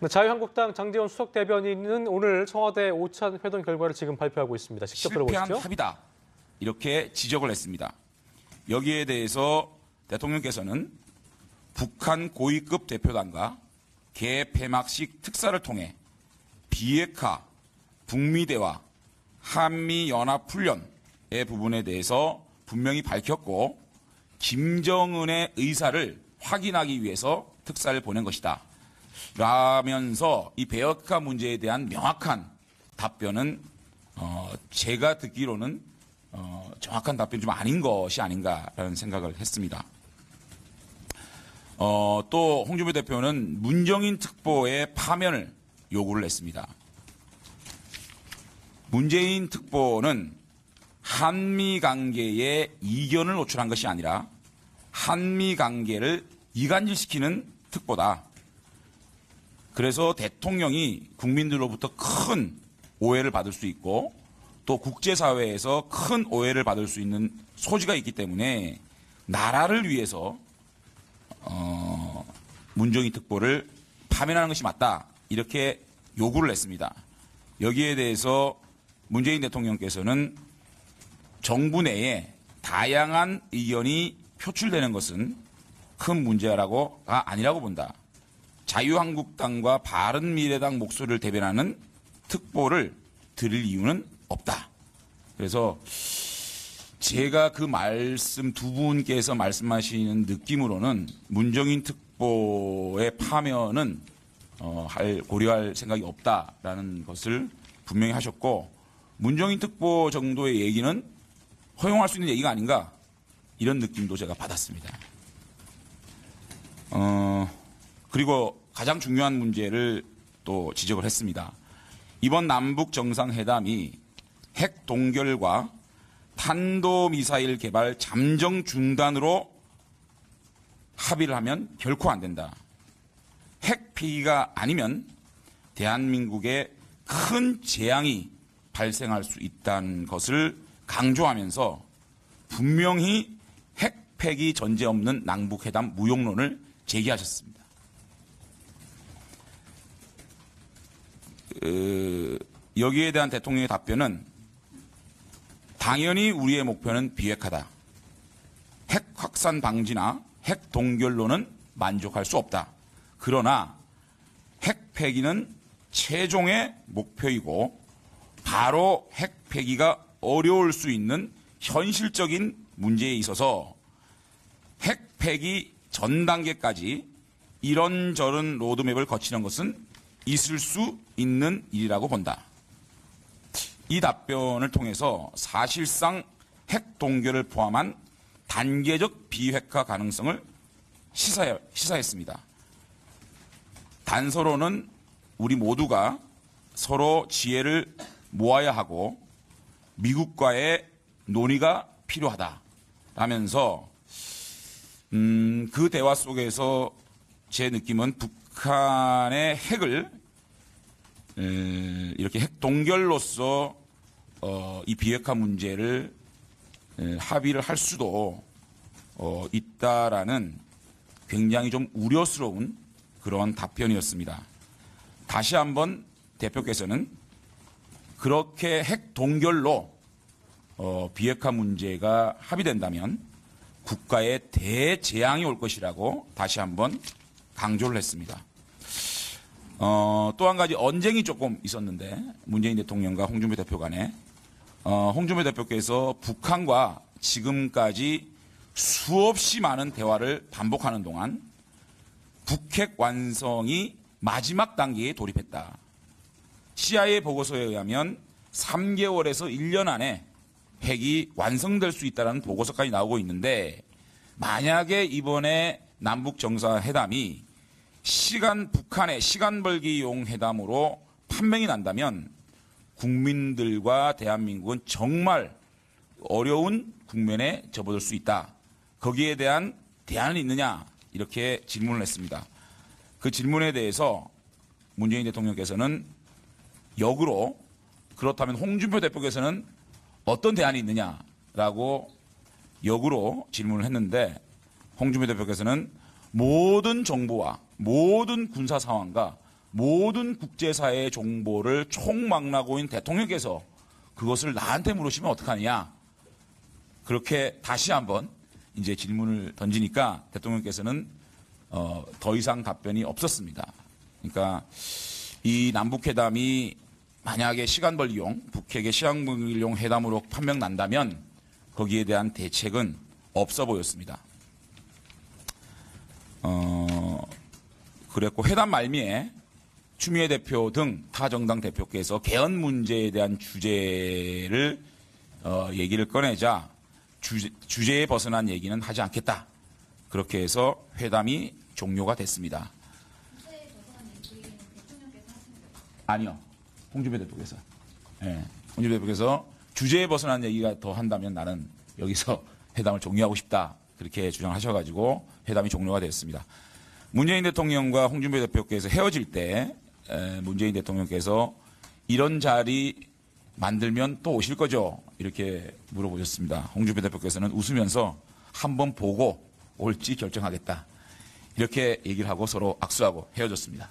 자유한국당 장제원 수석 대변인은 오늘 청와대 오찬 회동 결과를 지금 발표하고 있습니다. 직접 실패한 들어보시죠. 합의다. 이렇게 지적을 했습니다. 여기에 대해서 대통령께서는 북한 고위급 대표단과 개폐막식 특사를 통해 비핵화, 북미대화, 한미연합훈련의 부분에 대해서 분명히 밝혔고 김정은의 의사를 확인하기 위해서 특사를 보낸 것이다. 라면서 이 비핵화 문제에 대한 명확한 답변은 제가 듣기로는 정확한 답변이 좀 아닌 것이 아닌가라는 생각을 했습니다. 또 홍준표 대표는 문정인 특보의 파면을 요구를 했습니다. 문재인 특보는 한미 관계에 이견을 노출한 것이 아니라 한미 관계를 이간질시키는 특보다. 그래서 대통령이 국민들로부터 큰 오해를 받을 수 있고 또 국제사회에서 큰 오해를 받을 수 있는 소지가 있기 때문에 나라를 위해서 문정인 특보를 파면하는 것이 맞다. 이렇게 요구를 했습니다. 여기에 대해서 문재인 대통령께서는 정부 내에 다양한 의견이 표출되는 것은 큰 문제라고가 아니라고 본다. 자유한국당과 바른미래당 목소리를 대변하는 특보를 드릴 이유는 없다. 그래서 제가 그 말씀 두 분께서 말씀하시는 느낌으로는 문정인 특보의 파면은 고려할 생각이 없다라는 것을 분명히 하셨고 문정인 특보 정도의 얘기는 허용할 수 있는 얘기가 아닌가 이런 느낌도 제가 받았습니다. 그리고 가장 중요한 문제를 또 지적을 했습니다. 이번 남북 정상회담이 핵 동결과 탄도미사일 개발 잠정 중단으로 합의를 하면 결코 안 된다. 핵 폐기가 아니면 대한민국에 큰 재앙이 발생할 수 있다는 것을 강조하면서 분명히 핵 폐기 전제 없는 남북회담 무용론을 제기하셨습니다. 여기에 대한 대통령의 답변은 당연히 우리의 목표는 비핵화다. 핵 확산 방지나 핵 동결로는 만족할 수 없다. 그러나 핵 폐기는 최종의 목표이고 바로 핵 폐기가 어려울 수 있는 현실적인 문제에 있어서 핵 폐기 전 단계까지 이런저런 로드맵을 거치는 것은 있을 수 있는 일이라고 본다. 이 답변을 통해서 사실상 핵 동결을 포함한 단계적 비핵화 가능성을 시사했습니다. 단서로는 우리 모두가 서로 지혜를 모아야 하고 미국과의 논의가 필요하다 라면서 그 대화 속에서 제 느낌은 북한의 핵을 이렇게 핵 동결로서 이 비핵화 문제를 합의를 할 수도 있다라는 굉장히 좀 우려스러운 그런 답변이었습니다. 다시 한번 대표께서는 그렇게 핵 동결로 비핵화 문제가 합의된다면 국가에 대재앙이 올 것이라고 다시 한번 강조를 했습니다. 또 한 가지 언쟁이 조금 있었는데 문재인 대통령과 홍준표 대표 간에 홍준표 대표께서 북한과 지금까지 수없이 많은 대화를 반복하는 동안 북핵 완성이 마지막 단계에 돌입했다. CIA 보고서에 의하면 3개월에서 1년 안에 핵이 완성될 수 있다는 보고서까지 나오고 있는데 만약에 이번에 남북 정상회담이 북한의 시간 벌기용 회담으로 판명이 난다면 국민들과 대한민국은 정말 어려운 국면에 접어들 수 있다. 거기에 대한 대안은 있느냐 이렇게 질문을 했습니다. 그 질문에 대해서 문재인 대통령께서는 역으로 그렇다면 홍준표 대표께서는 어떤 대안이 있느냐라고 역으로 질문을 했는데 홍준표 대표께서는 모든 정보와 모든 군사 상황과 모든 국제사회의 정보를 총망라고 있는 대통령께서 그것을 나한테 물으시면 어떡하느냐. 그렇게 다시 한번 이제 질문을 던지니까 대통령께서는 더 이상 답변이 없었습니다. 그러니까 이 남북회담이 만약에 시간 벌기용, 북핵의 시간 벌기용 회담으로 판명 난다면 거기에 대한 대책은 없어 보였습니다. 그랬고 회담 말미에 추미애 대표 등 타 정당 대표께서 개헌 문제에 대한 주제를 얘기를 꺼내자 주제에 벗어난 얘기는 하지 않겠다. 그렇게 해서 회담이 종료가 됐습니다. 아니요. 홍준표 대표께서. 네. 홍준표 대표께서 주제에 벗어난 얘기가 더 한다면 나는 여기서 회담을 종료하고 싶다. 그렇게 주장하셔가지고 회담이 종료가 됐습니다. 문재인 대통령과 홍준표 대표께서 헤어질 때 문재인 대통령께서 이런 자리 만들면 또 오실 거죠? 이렇게 물어보셨습니다. 홍준표 대표께서는 웃으면서 한번 보고 올지 결정하겠다. 이렇게 얘기를 하고 서로 악수하고 헤어졌습니다.